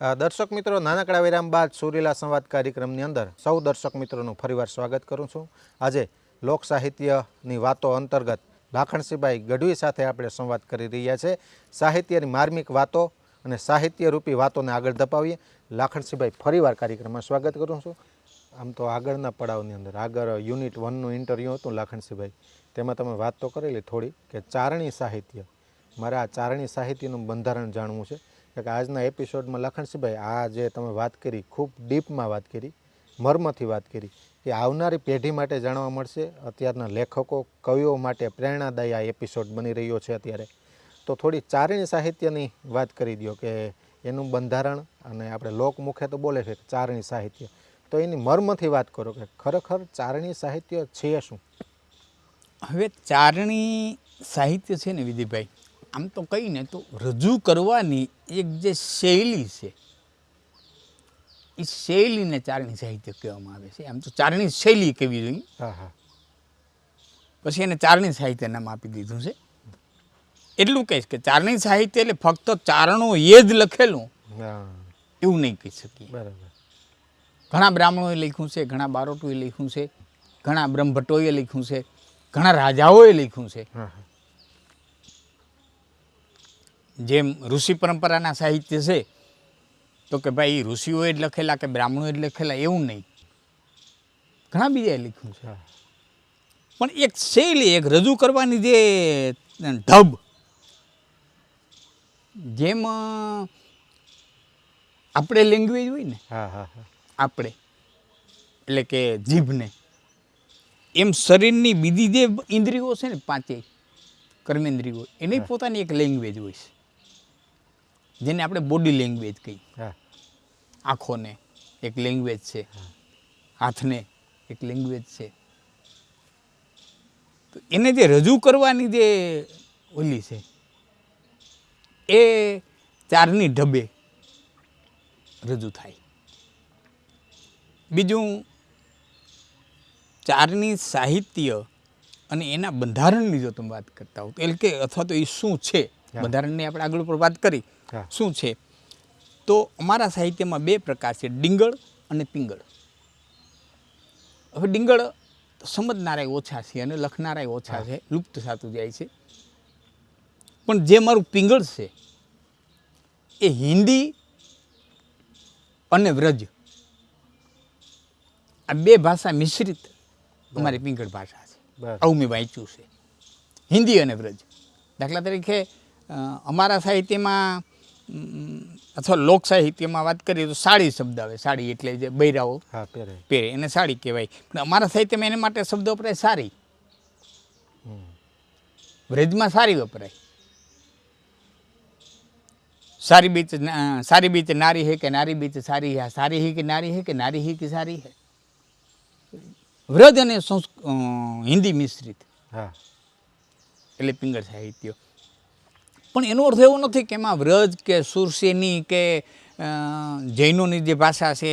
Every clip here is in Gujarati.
દર્શક મિત્રો, નાનકડા વિરામ બાદ સુરીલા સંવાદ કાર્યક્રમની અંદર સૌ દર્શક મિત્રોનું ફરીવાર સ્વાગત કરું છું. આજે લોક સાહિત્યની વાતો અંતર્ગત લાખણસિંહભાઈ ગઢવી સાથે આપણે સંવાદ કરી રહ્યા છે. સાહિત્યની માર્મિક વાતો અને સાહિત્યરૂપી વાતોને આગળ ધપાવીએ. લાખણસિંહભાઈ, ફરીવાર કાર્યક્રમમાં સ્વાગત કરું છું. આમ તો આગળના પડાવની અંદર આગળ યુનિટ 1નું ઇન્ટરવ્યૂ હતું લાખણસિંહભાઈ, તેમાં તમે વાત તો કરેલી થોડી કે ચારણી સાહિત્ય, મારે આ ચારણી સાહિત્યનું બંધારણ જાણવું છે. કે આજના એપિસોડમાં લાખણસિંહભાઈ આ જે તમે વાત કરી, ખૂબ ડીપમાં વાત કરી, મર્મથી વાત કરી, એ આવનારી પેઢી માટે જાણવા મળશે. અત્યારના લેખકો, કવિઓ માટે પ્રેરણાદાયી આ એપિસોડ બની રહ્યો છે અત્યારે. તો થોડી ચારણી સાહિત્યની વાત કરી દો કે એનું બંધારણ, અને આપણે લોકમુખે તો બોલે છે ચારણી સાહિત્ય, તો એની મર્મથી વાત કરો કે ખરેખર ચારણી સાહિત્ય છે શું? હવે ચારણી સાહિત્ય છે ને વિધિભાઈ, આમ તો કહીને તો રજૂ કરવાની એક જે શૈલી છે, એ શૈલીને ચારણી સાહિત્ય કહેવામાં આવે છે. આમ તો ચારણી શૈલી કહેવી જોઈએ. પછી એને ચારણી સાહિત્ય નામ આપી દીધું છે. એટલું કહીશ કે ચારણી સાહિત્ય એટલે ફક્ત ચારણો એ જ લખેલું એવું નહીં કહી શકીએ. બરાબર. ઘણા બ્રાહ્મણોએ લખ્યું છે, ઘણા બારોટોએ લખ્યું છે, ઘણા બ્રહ્મભટ્ટોએ લખ્યું છે, ઘણા રાજાઓએ લખ્યું છે. જેમ ઋષિ પરંપરાના સાહિત્ય છે તો કે ભાઈ ઋષિઓએ જ લખેલા કે બ્રાહ્મણોએ જ લખેલા એવું નહીં, ઘણા બીજાએ લખ્યું છે. પણ એક શૈલી, એક રજૂ કરવાની જે ઢબ, જેમ આપણે લેંગ્વેજ હોય ને, આપણે એટલે કે જીભને, એમ શરીરની બીજી જે ઇન્દ્રિયો છે ને, પાંચેય કર્મેન્દ્રિયો, એની પોતાની એક લેંગ્વેજ હોય છે, જેને આપણે બોડી લેંગ્વેજ કહીએ. આંખોને એક લેંગ્વેજ છે, હાથને એક લેંગ્વેજ છે. તો એને જે રજૂ કરવાની જે ઓલી છે, એ ચારની ઢબે રજૂ થાય. બીજું, ચારણી સાહિત્ય અને એના બંધારણની જો તમે વાત કરતા હો, એટલે કે અથવા તો એ શું છે, બંધારણની આપણે આગળ ઉપર વાત કરી શું છે, તો અમારા સાહિત્યમાં બે પ્રકાર છે, ડિંગળ અને પિંગળ. હવે ડિંગળ સમજનારાય ઓછા છે અને લખનારાય ઓછા છે, લુપ્ત થતું જાય છે. પણ જે મારું પિંગળ છે એ હિન્દી અને વ્રજ, આ બે ભાષા મિશ્રિત અમારી પિંગળ ભાષા છે. આવું મેં વાંચ્યું છે, હિન્દી અને વ્રજ. દાખલા તરીકે અમારા સાહિત્યમાં અથવા લોક સાહિત્યમાં વાત કરીએ તો સાડી શબ્દ આવે. સાડી એટલે જે બૈરાઓ પહેરે એને સાડી કહેવાય. પણ અમારા સાહિત્યમાં એને માટે શબ્દ વપરાય સારી. વ્રજમાં સારી વપરાય. सारी बीच नारी है कि नारी बीच सारी है, सारी ही कि नारी है कि नारी ही कि सारी है. વ્રજ અને હિન્દી મિશ્રિત એટલે પિંગળ સાહિત્ય. પણ એનો અર્થ એવો નથી કે એમાં વ્રજ કે સુરસેની કે જૈનોની જે ભાષા છે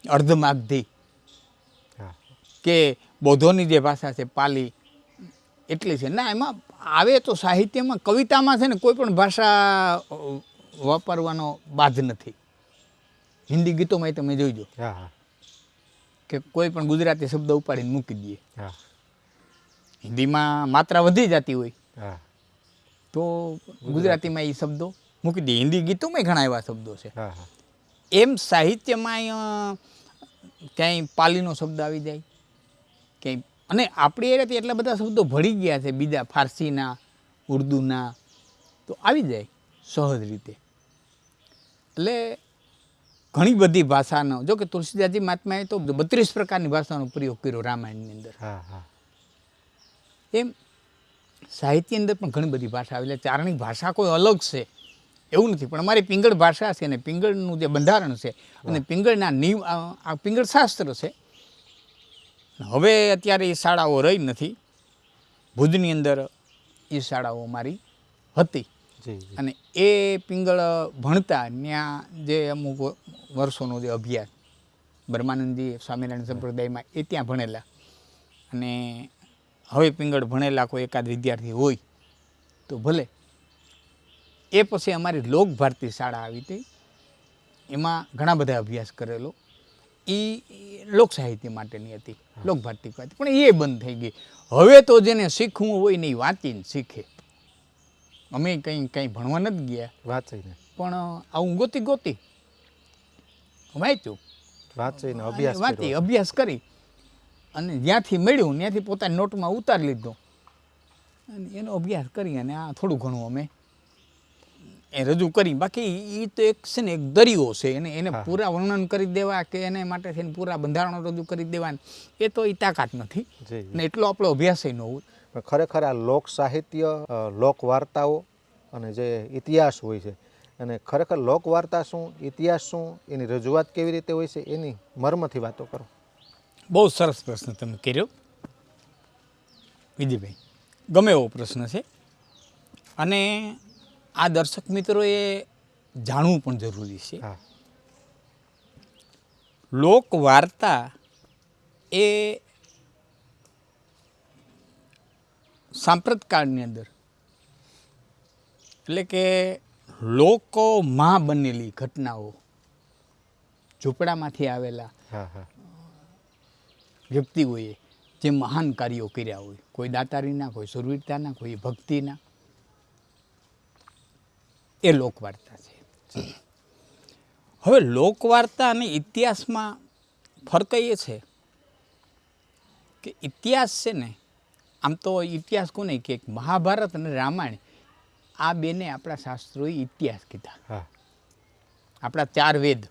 અર્ધમાગધી, કે બૌદ્ધોની જે ભાષા છે પાલી એટલી છે. ના, એમાં આવે તો સાહિત્યમાં, કવિતામાં છે ને કોઈ પણ ભાષા વાપરવાનો બાધ નથી. હિન્દી ગીતોમાં તમે જોઈજો કે કોઈ પણ ગુજરાતી શબ્દ ઉપાડીને મૂકી દઈએ. હિન્દીમાં માત્રા વધી જતી હોય તો ગુજરાતીમાં એ શબ્દો મૂકી દઈએ. હિન્દી ગીતોમાં ઘણા એવા શબ્દો છે. એમ સાહિત્યમાં ક્યાંય પાલીનો શબ્દ આવી જાય ક્યાંય, અને આપણી એરિયાથી એટલા બધા શબ્દો ભળી ગયા છે બીજા ફારસીના, ઉર્દૂના, તો આવી જાય સહજ રીતે. એટલે ઘણી બધી ભાષાનો, જો કે તુલસીદાસજી મહાત્માએ તો 32 પ્રકારની ભાષાનો પ્રયોગ કર્યો રામાયણની અંદર. એમ સાહિત્યની અંદર પણ ઘણી બધી ભાષા આવે. એટલે ચારણી ભાષા કોઈ અલગ છે એવું નથી, પણ અમારી પિંગળ ભાષા છે ને પિંગળનું જે બંધારણ છે અને પિંગળના નિયમ, આ પિંગળ શાસ્ત્ર છે. હવે અત્યારે એ શાળાઓ રહી નથી. ભુજની અંદર એ શાળાઓ અમારી હતી અને એ પિંગળ ભણતા ત્યાં જે અમુક વર્ષોનો જે અભ્યાસ બ્રહ્માનંદજી સ્વામિનારાયણ સંપ્રદાયમાં એ ત્યાં ભણેલા. અને હવે પિંગળ ભણેલા કોઈ એકાદ વિદ્યાર્થી હોય તો ભલે. એ પછી અમારી લોકભારતી શાળા આવી હતી એમાં ઘણા બધા અભ્યાસ કરેલો. એ લોક સાહિત્ય માટેની હતી, લોકભાતિક વાત, પણ એ બંધ થઈ ગઈ. હવે તો જેને શીખવું હોય ને એ વાંચીને શીખે. અમે કંઈ ભણવા નથી ગયા, વાંચીને પણ આવું ગોતી વાંચ્યું, વાંચીને વાંચી અભ્યાસ કરી અને જ્યાંથી મળ્યું ત્યાંથી પોતાની નોટમાં ઉતારી લીધો અને એનો અભ્યાસ કરી અને આ થોડું ઘણું અમે એ રજૂ કરી. બાકી એ તો એક છે ને એક દરિયો છે, એને પૂરા વર્ણન કરી દેવા કે એને માટે થઈને પૂરા બંધારણો રજૂ કરી દેવા એ તો એ તાકાત નથી ને એટલો આપણો અભ્યાસ ન હોય. પણ ખરેખર આ લોક સાહિત્ય, લોક વાર્તાઓ અને જે ઇતિહાસ હોય છે, અને ખરેખર લોકવાર્તા શું, ઇતિહાસ શું, એની રજૂઆત કેવી રીતે હોય છે, એની મર્મથી વાતો કરો. બહુ સરસ પ્રશ્ન તમે કર્યો વિજયભાઈ, ગમે એવો પ્રશ્ન છે અને આ દર્શક મિત્રોએ જાણવું પણ જરૂરી છે. હા, લોકવાર્તા એ સાંપ્રત કાળની અંદર એટલે કે લોકોમાં બનેલી ઘટનાઓ, ઝૂંપડામાંથી આવેલા હા, હા, વ્યક્તિઓએ જે મહાન કાર્યો કર્યા હોય, કોઈ દાતારીના, કોઈ સુરવીરતાના, કોઈ ભક્તિના, એ લોકવાર્તા છે. હવે લોકવાર્તા અને ઇતિહાસમાં ફરક એ છે કે ઇતિહાસ છે ને, આમ તો ઇતિહાસ કોને કે મહાભારત અને રામાયણ આ બેને આપણા શાસ્ત્રોએ ઇતિહાસ કીધા. હા, આપણા 4 વેદ,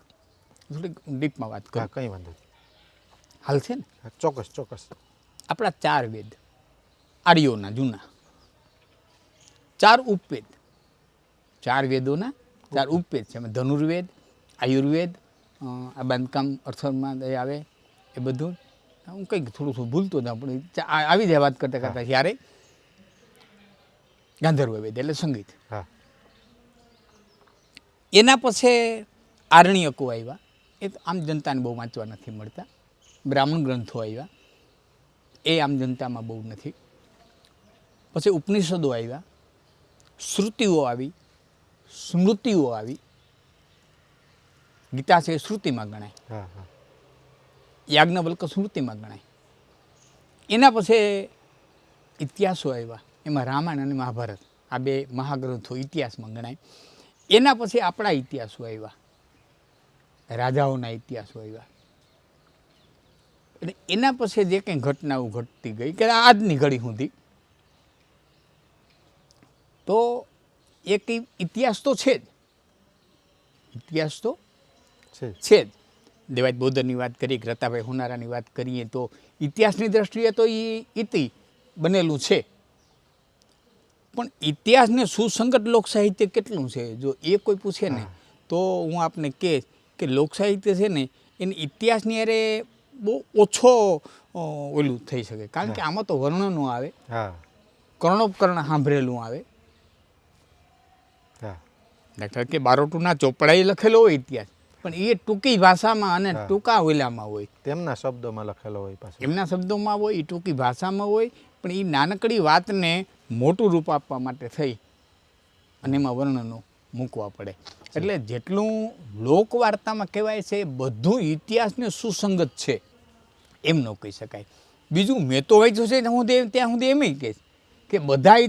થોડીક ડીપમાં વાત કરો, કંઈ વાંધો નહીં. હાલ છે ને, ચોક્કસ ચોક્કસ. આપણા 4 વેદ આર્યોના જૂના, 4 ઉપવેદ, 4 વેદોના 4 ઉપવેદ છે. એમાં ધનુર્વેદ, આયુર્વેદ, આ બાંધકામ અર્થમાં આવે એ બધું. હું કંઈક થોડું ભૂલતો હતા પણ આવી જાય વાત કરતાં કરતાં ત્યારે ગાંધર્વ વેદ એટલે સંગીત. હા, એના પછી આરણ્યકો આવ્યા, એ તો આમ જનતાને બહુ વાંચવા નથી મળતા. બ્રાહ્મણ ગ્રંથો આવ્યા, એ આમ જનતામાં બહુ નથી. પછી ઉપનિષદો આવ્યા, શ્રુતિઓ આવી, સ્મૃતિઓ આવી. ગીતા છે એ શ્રુતિમાં ગણાય, હા, હા, યાજ્ઞવલ્ક સ્મૃતિમાં ગણાય. એના પછી ઇતિહાસો આવ્યા, એમાં રામાયણ અને મહાભારત આ 2 મહાગ્રંથો ઇતિહાસમાં ગણાય. એના પછી આપણા ઇતિહાસો આવ્યા, રાજાઓના ઇતિહાસો આવ્યા. એટલે એના પછી જે કંઈ ઘટનાઓ ઘટતી ગઈ કે આજની ઘડી સુધી, તો એક ઇતિહાસ તો છે જ, ઇતિહાસ તો છે જ. દેવાયત બોદરની વાત કરીએ, રતાભાઈ હુનારાની વાત કરીએ, તો ઇતિહાસની દ્રષ્ટિએ તો એ ઇતિ બનેલું છે. પણ ઇતિહાસને સુસંગત લોકસાહિત્ય કેટલું છે, જો એ કોઈ પૂછે ને તો હું આપને કહીશ કે લોકસાહિત્ય છે ને એને ઇતિહાસની અરે બહુ ઓછો ઓલું થઈ શકે. કારણ કે આમાં તો વર્ણનો આવે, કર્ણોપકર્ણ સાંભળેલું આવે. દાખલા કે બારોટુના ચોપડાએ લખેલો હોય ઇતિહાસ, પણ એ ટૂંકી ભાષામાં અને ટૂંકા ઓલામાં હોય, તેમના શબ્દોમાં લખેલો હોય, પાછો એમના શબ્દોમાં હોય, એ ટૂંકી ભાષામાં હોય. પણ એ નાનકડી વાતને મોટું રૂપ આપવા માટે થઈ અને એમાં વર્ણનો મૂકવા પડે. એટલે જેટલું લોકવાર્તામાં કહેવાય છે એ બધું ઇતિહાસને સુસંગત છે એમ ન કહી શકાય. બીજું મેં તો વાંચ્યું છે ત્યાં સુધી એમ કહીશ કે બધા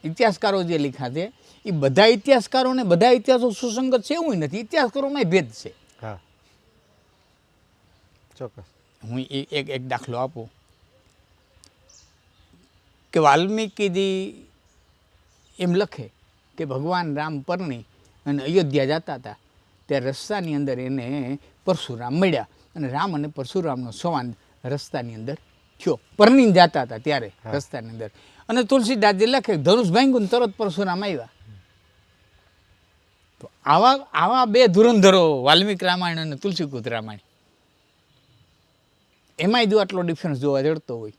ઇતિહાસકારો જે લખ્યા છે એ બધા ઇતિહાસકારોને બધા ઇતિહાસો સુસંગત છે એવું નથી. ઇતિહાસકારોમાં ભેદ છે. હા, ચોક્કસ. હું એક દાખલો આપું કે વાલ્મીકીજી એમ લખે કે ભગવાન રામ પરણી અને અયોધ્યા જતા હતા ત્યારે રસ્તાની અંદર એને પરશુરામ મળ્યા અને રામ અને પરશુરામનો સંવાદ રસ્તાની અંદર થયો. પરણીને જતા હતા ત્યારે રસ્તાની અંદર. અને તુલસીદાસજી લખે ધનુષ ભાંગ્યું ને તરત પરશુરામ આવ્યા. તો આવા 2 ધુરંધરો વાલ્મીક રામાયણ અને તુલસીકૃત રામાયણ, એમાંય જો આટલો ડિફરન્સ જોવા જડતો હોય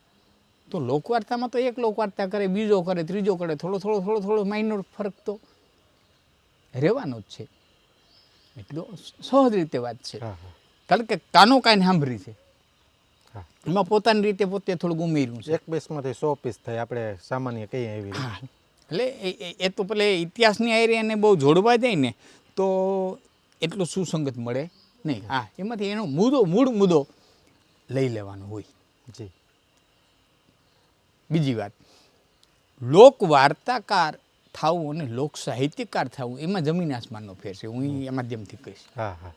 તો લોકવાર્તામાં તો એક લોકવાર્તા કરે, બીજો કરે, ત્રીજો કરે, થોડો માઇનોર ફરક તો રહેવાનો જ છે. એટલો સહજ રીતે વાત છે. કારણ કે કાનો કાઈને સાંભળી છે, એમાં પોતાની રીતે પોતે થોડુંક ઉમેર્યું છે. 1 પીસમાંથી 100 પીસ થાય, આપણે સામાન્ય કહીએ એવી રીતે. એટલે એ તો પેલે ઇતિહાસની આયરી એને બહુ જોડવા જાય ને તો એટલું સુસંગત મળે નહીં. હા, એમાંથી એનો મૂળ મુદ્દો લઈ લેવાનો હોય. જી. બીજી વાત, લોક વાર્તાકાર થવું અને લોક સાહિત્યકાર થવું એમાં જમીન આસમાનનો ફેર છે. હું એ માધ્યમથી કહીશ. હા હા.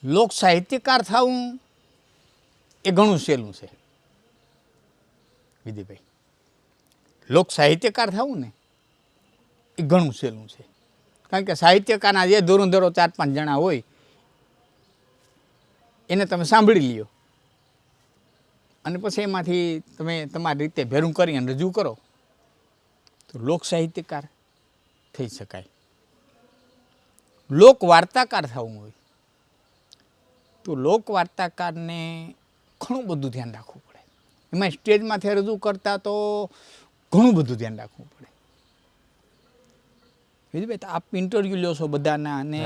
લોક સાહિત્યકાર થવું એ ઘણું સહેલું છે વિધિભાઈ. લોક સાહિત્યકાર થવું ને એ ઘણું સહેલું છે. કારણ કે સાહિત્યકારના જે ધોરણધરો 4-5 જણા હોય એને તમે સાંભળી લ્યો અને પછી એમાંથી તમે તમારી રીતે ભેરું કરી અને રજૂ કરો તો લોક સાહિત્યકાર થઈ શકાય. લોક વાર્તાકાર થવું હોય તો લોક વાર્તાકારને ઘણું બધું ધ્યાન રાખવું પડે. એમાં સ્ટેજમાંથી રજૂ કરતા તો ઘણું બધું ધ્યાન રાખવું પડે. વિજયભાઈ, આપ ઇન્ટરવ્યૂ લ્યો છો બધાના અને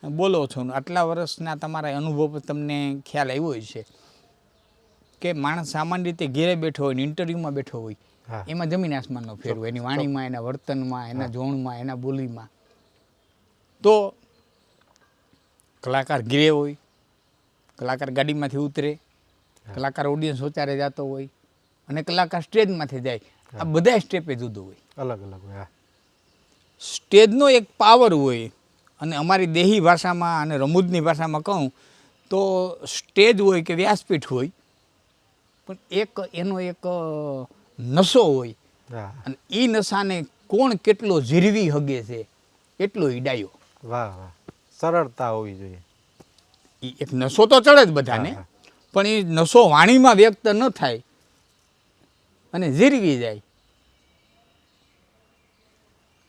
બોલો છો, આટલા વર્ષના તમારા અનુભવ તમને ખ્યાલ આવ્યો હોય છે કે માણસ સામાન્ય રીતે ઘેરે બેઠો હોય ને ઇન્ટરવ્યૂમાં બેઠો હોય એમાં જમીન આસમાનનો ફેર હોય. એની વાણીમાં, એના વર્તનમાં, એના જોણમાં, એના બોલીમાં. તો કલાકાર ઘેરે હોય, કલાકાર ગાડીમાંથી ઉતરે, કલાકાર ઓડિયન્સ વચારે જતો હોય અને કલાકાર સ્ટેજમાંથી જાય. આ બધા સ્ટેપે જુદું હોય, અલગ અલગ હોય. સ્ટેજનો એક પાવર હોય. અને અમારી દેહી ભાષામાં અને રમૂજની ભાષામાં કહું તો સ્ટેજ હોય કે વ્યાસપીઠ હોય પણ એક એનો એક નશો હોય અને એ નશાને કોણ કેટલો ઝીરવી હગે છે એટલો ઈડાયો. વાહ વાહ, સરળતા હોવી જોઈએ. એ એક નશો તો ચડે જ બધાને, પણ એ નશો વાણીમાં વ્યક્ત ન થાય અને ઝીરવી જાય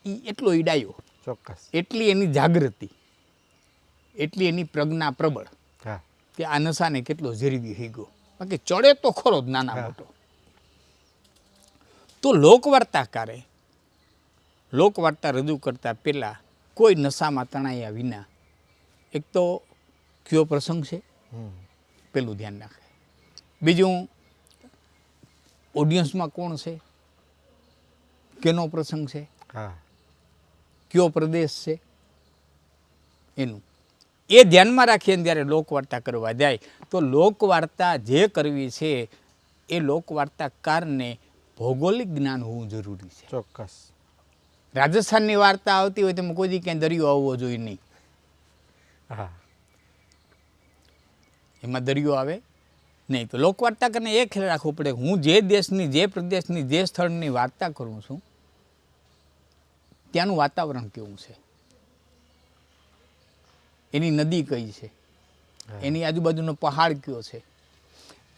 એ એટલો ઈડાયો. ચોક્કસ. એટલી એની જાગૃતિ, એટલી એની પ્રજ્ઞા પ્રબળ કે આ નશાને કેટલો ઝેરવી હીગો. બાકી ચડે તો ખરો જ નાના મોટો. તો લોકવાર્તાકારે લોકવાર્તા રજૂ કરતા પહેલાં કોઈ નશામાં તણાયા વિના એક તો કયો પ્રસંગ છે પેલું ધ્યાન રાખે. બીજું, ઓડિયન્સમાં કોણ છે, કેનો પ્રસંગ છે, કયો પ્રદેશ છે, એનું એ ધ્યાનમાં રાખીને જ્યારે લોકવાર્તા કરવા જાય તો લોકવાર્તા જે કરવી છે એ લોકવાર્તાકારને ભૌગોલિક જ્ઞાન હોવું જરૂરી છે. ચોક્કસ. રાજસ્થાનની વાર્તા આવતી હોય તેમાં કોઈ દી ક્યાંય દરિયો આવવો જોઈએ નહીં. એમાં દરિયો આવે નહીં. તો લોકવાર્તાકારને એ ખ્યાલ રાખવો પડે હું જે દેશની, જે પ્રદેશની, જે સ્થળની વાર્તા કરું છું ત્યાંનું વાતાવરણ કેવું છે, એની નદી કઈ છે, એની આજુબાજુનો પહાડ કયો છે.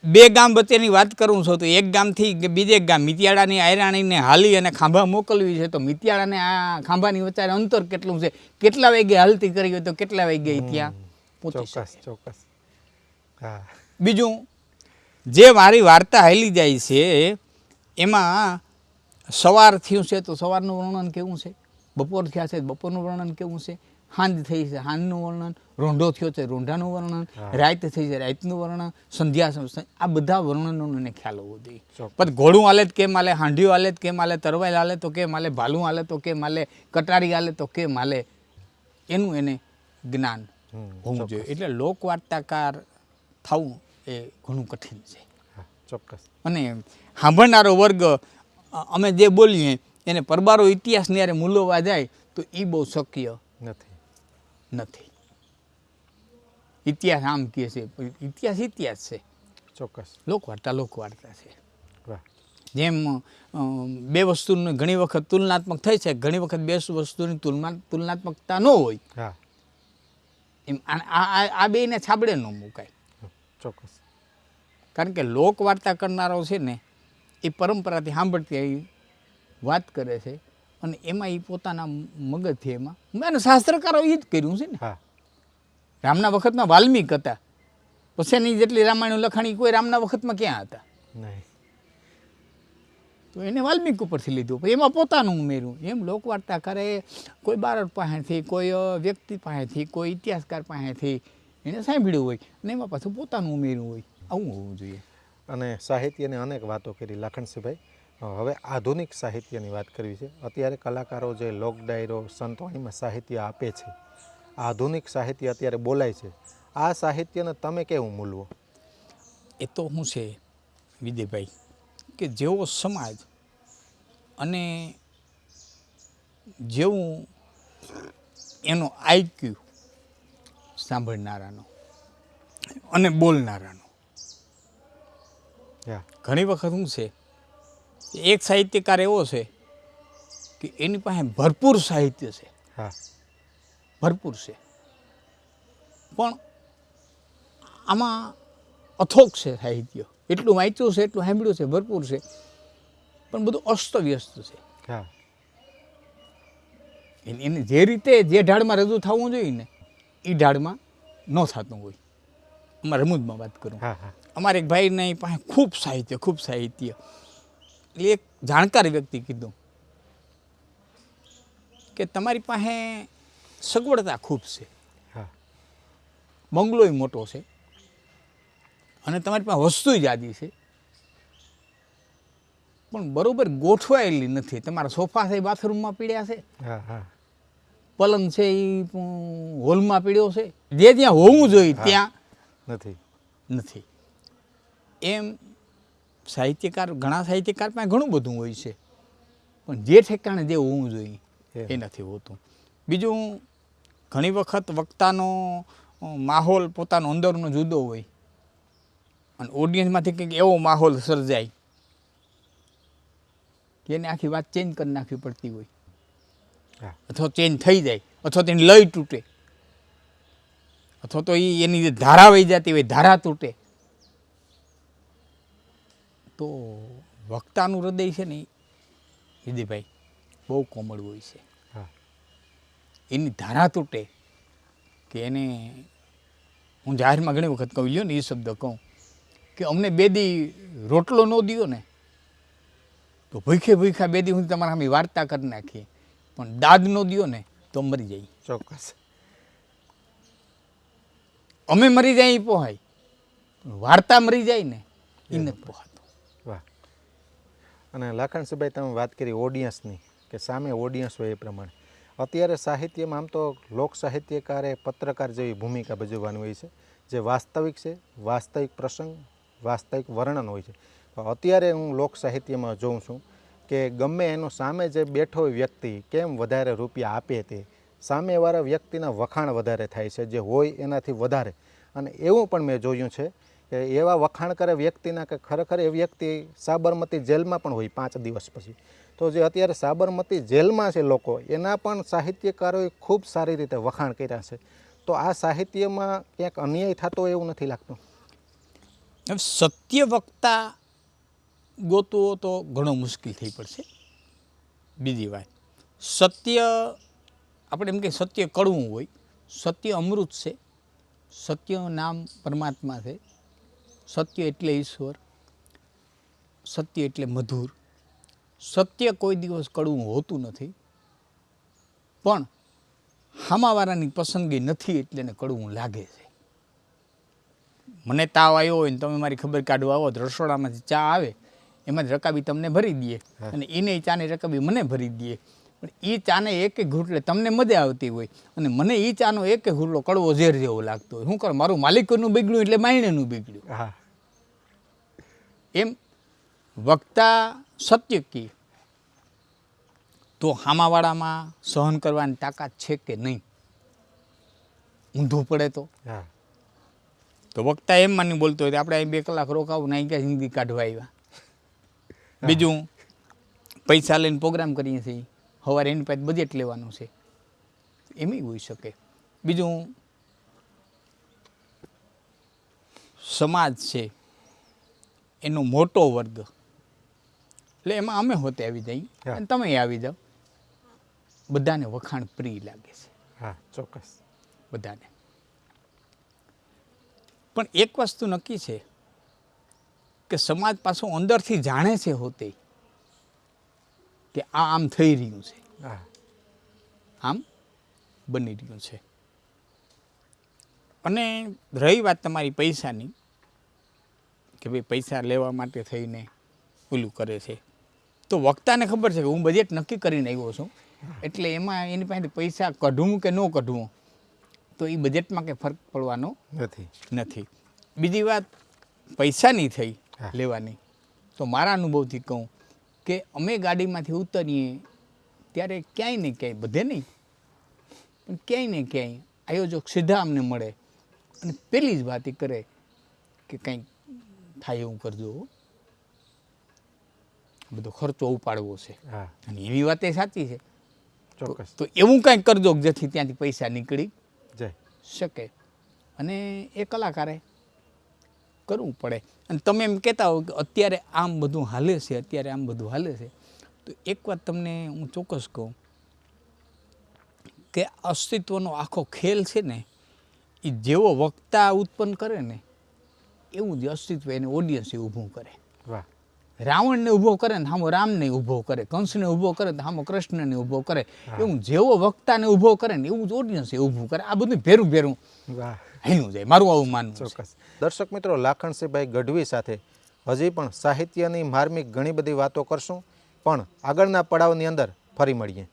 2 ગામ વચ્ચેની વાત કરું છું તો એક ગામથી બીજે ગામ મિતિયાળાની આયરાણીને હાલી અને ખાંભા મોકલવી છે તો મિતિયાળાને આ ખાંભાની વચ્ચે અંતર કેટલું છે, કેટલા વાગે હાલતી કરી હોય તો કેટલા વાગે ત્યાં પહોંચી શકે. ચોક્કસ. બીજું, જે મારી વાર્તા હાલી જાય છે એમાં સવાર થયું છે તો સવારનું વર્ણન કેવું છે, બપોર થયા છે બપોરનું વર્ણન કેવું છે, સાંજ થઈ છે સાંજનું વર્ણન, રોંઢો થયો છે રોંઢાનું વર્ણન, રાત થઈ છે રાતનું વર્ણન, સંધ્યા, આ બધા વર્ણનોનો એને ખ્યાલ હોવો જોઈએ. પણ ઘોડું હાલે તો કેમ હાલે, હાંડિયું હાલે તો કેમ હાલે, તરવાલ હાલે તો કેમ હાલે, ભાલું હાલે તો કેમ હાલે, કટારી હાલે તો કેમ હાલે, એનું એને જ્ઞાન હોવું જોઈએ. એટલે લોકવાર્તાકાર થવું એ ઘણું કઠિન છે. ચોક્કસ. અને સાંભળનારો વર્ગ અમે જે બોલીએ એને પરબારો ઇતિહાસની યારે મૂલવવા જાય તો એ બહુ શક્ય નથી. ઇતિહાસ આમ કહે છે, ઇતિહાસ ઇતિહાસ છે. ચોક્કસ. લોકવાર્તા છે. જેમ 2 વસ્તુની ઘણી વખત તુલનાત્મક થઈ છે, ઘણી વખત 2 વસ્તુની તુલનાત્મકતા ન હોય એમ આ બેને છાબડે ન મુકાય. ચોક્કસ. કારણ કે લોકવાર્તા કરનારો છે ને એ પરંપરાથી સાંભળતી આવી વાત કરે છે અને એમાં એ પોતાના મગજથી એમાં અને શાસ્ત્રકારો એ જ કર્યું છે ને. રામના વખતમાં વાલ્મીક હતા, પછી એની જેટલી રામાયણ લખાણી કોઈ રામના વખતમાં ક્યાં હતા, તો એને વાલ્મીક ઉપરથી લીધું, પછી એમાં પોતાનું ઉમેર્યું. એમ લોકવાર્તા કરે કોઈ બાળક પાસેથી, કોઈ વ્યક્તિ પાસેથી, કોઈ ઇતિહાસકાર પાસેથી એને સાંભળ્યું હોય અને એમાં પાછું પોતાનું ઉમેર્યું હોય. આવું હોવું જોઈએ. અને સાહિત્યની અનેક વાતો કરી લાખણસિંહભાઈ. હવે આધુનિક સાહિત્યની વાત કરવી છે. અત્યારે કલાકારો જે લોક ડાયરો, સંતવાણીમાં સાહિત્ય આપે છે આધુનિક સાહિત્ય અત્યારે બોલાય છે, આ સાહિત્યને તમે કેવું મૂલવો? એ તો શું છે વિજયભાઈ કે જેવો સમાજ અને જેવું એનો આઈક્યુ સાંભળનારાનો અને બોલનારાનો. હા ઘણી વખત શું છે એક સાહિત્યકાર એવો છે કે એની પાસે ભરપૂર સાહિત્ય છે, હા ભરપૂર છે, પણ આમાં અથોક છે સાહિત્ય, એટલું વાંચ્યું છે, એટલું સાંભળ્યું છે, ભરપૂર છે, પણ બધું અસ્તવ્યસ્ત છે. હા એને જે રીતે જે ઢાળમાં રજૂ થવું જોઈએ ને એ ઢાળમાં ન થતું હોય. અમારે રમૂજમાં વાત કરું, હા હા અમારે એક ભાઈને પાસે ખૂબ સાહિત્ય એટલે એક જાણકાર વ્યક્તિ કીધું કે તમારી પાસે સગવડતા ખૂબ છે, હા બંગલોય મોટો છે અને તમારી પાસે વસ્તુય જાદી છે, પણ બરોબર ગોઠવાયેલી નથી. તમારા સોફા છે એ બાથરૂમમાં પીડ્યા છે, હા હા પલંગ છે એ હોલમાં પીડ્યો છે, જે જ્યાં હોવું જોઈએ ત્યાં નથી. નથી. એમ સાહિત્યકાર, ઘણા સાહિત્યકાર પાસે ઘણું બધું હોય છે, પણ જે ઠેકાણે જે હોવું જોઈએ એ નથી હોતું. બીજું, ઘણી વખત વક્તાનો માહોલ પોતાનો અંદરનો જુદો હોય અને ઓડિયન્સમાંથી કંઈક એવો માહોલ સર્જાય કે એને આખી વાત ચેન્જ કરી નાખવી પડતી હોય, હા અથવા ચેન્જ થઈ જાય, અથવા તેની લય તૂટે, અથવા તો એની જે ધારા વહી જતી હોય ધારા તૂટે. તો વક્તાનું હૃદય છે ને વિજયભાઈ બહુ કોમળ હોય છે. હા એની ધારા તૂટે કે એને, હું જાહેરમાં ઘણી વખત કહું લ્યો ને એ શબ્દ કહું કે અમને બે દી રોટલો ન દ્યો ને તો ભૂખે ભૂખા બે દી હું તમારા સામે વાર્તા કરી નાખીએ, પણ દાદ ન દ્યો ને તો મરી જાય. ચોક્કસ. અમે મરી જાય એ પોહાય, વાર્તા મરી જાય ને એ નથી પોહાતું. વાહ. અને લાખણસિંહભાઈ, તમે વાત કરી ઓડિયન્સની, કે સામે ઓડિયન્સ હોય એ પ્રમાણે અત્યારે સાહિત્યમાં આમ તો લોક સાહિત્યકારે પત્રકાર જેવી ભૂમિકા ભજવવાની હોય છે, જે વાસ્તવિક છે, વાસ્તવિક પ્રસંગ, વાસ્તવિક વર્ણન હોય છે. અત્યારે હું લોક સાહિત્યમાં જોઉં છું કે ગમે એનો સામે જે બેઠો હોય વ્યક્તિ કેમ વધારે રૂપિયા આપે તે સામેવાળા વ્યક્તિના વખાણ વધારે થાય છે, જે હોય એનાથી વધારે. અને એવું પણ મેં જોયું છે કે એવા વખાણ કરે વ્યક્તિના કે ખરેખર એ વ્યક્તિ સાબરમતી જેલમાં પણ હોય 5 દિવસ પછી. તો જે અત્યારે સાબરમતી જેલમાં છે લોકો, એના પણ સાહિત્યકારોએ ખૂબ સારી રીતે વખાણ કર્યા છે. તો આ સાહિત્યમાં ક્યાંક અન્યાય થતો હોય એવું નથી લાગતું? સત્ય વક્તા ગોતવો તો ઘણો મુશ્કેલ થઈ પડશે. બીજી વાત, સત્ય આપણે એમ કે સત્ય કડવું હોય, સત્ય અમૃત છે, સત્ય નામ પરમાત્મા છે, સત્ય એટલે ઈશ્વર, સત્ય એટલે મધુર. સત્ય કોઈ દિવસ કડવું હોતું નથી, પણ હામાવાળાની પસંદગી નથી એટલે એને કડવું લાગે છે. મને તાવ આવ્યો હોય ને તમે મારી ખબર કાઢવા આવો તો રસોડામાંથી ચા આવે, એમાં જ રકાબી તમને ભરી દઈએ અને એને ચાની રકાબી મને ભરી દઈએ, પણ એ ચાને એક એક ઘૂંટલે તમને મજા આવતી હોય અને મને એ ચાનો એક એક ઘૂંટલો કડવો ઝેર જેવો લાગતો હોય. શું કર, મારું માલિકનું બગડ્યું એટલે માયણેનું બગડ્યું. હા એમ વક્તા સત્ય કી તો હામાવાળામાં સહન કરવાની તાકાત છે કે નહીં, ઊંધું પડે તો હા તો વક્તા એમ માની બોલતો હોય આપણે અહીં 2 કલાક રોકાવું ને અહીં ક્યાં જિંદગી કાઢવા આવ્યા. બીજું, પૈસા લઈને પ્રોગ્રામ કરીએ છીએ, સવારે એની પાસે બજેટ લેવાનું છે, એમ હોઈ શકે. બીજું, સમાજ છે એનો મોટો વર્ગ, એટલે એમાં અમે હોતે આવી જઈએ અને તમે આવી જાઓ, બધાને વખાણ પ્રિય લાગે છે. હા ચોક્કસ. બધાને. પણ એક વસ્તુ નક્કી છે કે સમાજ પાછો અંદરથી જાણે છે હોતે કે આ આમ થઈ રહ્યું છે, હા આમ બની રહ્યું છે. અને રહી વાત તમારી પૈસાની કે ભાઈ પૈસા લેવા માટે થઈને ઓલું કરે છે, તો વક્તાને ખબર છે કે હું બજેટ નક્કી કરીને આવ્યો છું, એટલે એમાં એની પાસે પૈસા કઢવું કે ન કઢવું તો એ બજેટમાં કંઈ ફરક પડવાનો નથી. નથી. બીજી વાત પૈસાની થઈ હા. લેવાની, તો મારા અનુભવથી કહું કે અમે ગાડીમાંથી ઉતરીએ ત્યારે ક્યાંય ને ક્યાંય, બધે નહીં પણ ક્યાંય ને ક્યાંય આયોજક સીધા અમને મળે અને પહેલી જ વાત એ કરે કે કંઈક થાય એવું કરજો હો. બધો ખર્ચો ઉપાડવો છે હા, અને એની વાત એ સાચી છે. ચોક્કસ. તો એવું કંઈક કરજો કે જેથી ત્યાંથી પૈસા નીકળી જય. શકે. અને એ કલાકારે કરવું પડે. અને તમે એમ કહેતા હો કે અત્યારે આમ બધું હાલે છે, અત્યારે આમ બધું હાલે છે, તો એક વાત તમને હું ચોક્કસ કહું કે અસ્તિત્વનો આખો ખેલ છે ને, એ જેવો વક્તા ઉત્પન્ન કરે ને એવું જ અસ્તિત્વ એને ઓડિયન્સ ઊભું કરે. વાહ. રાવણને ઊભો કરે ને સામો રામને ઊભો કરે, કંસને ઊભો કરે ને સામો કૃષ્ણને ઊભો કરે, એવું જેવો વક્તાને ઊભો કરે ને એવું જ ઓડિયન્સ ઊભું કરે. આ બધું ભેરું ભેરું વાહ. હાલ્યું જાય, મારું આવું માનવું છે. ચોક્કસ. દર્શક મિત્રો, લાખણસિંહભાઈ ગઢવી સાથે હજી પણ સાહિત્યની માર્મિક ઘણી બધી વાતો કરશું, પણ આગળના પડાવની અંદર ફરી મળીએ.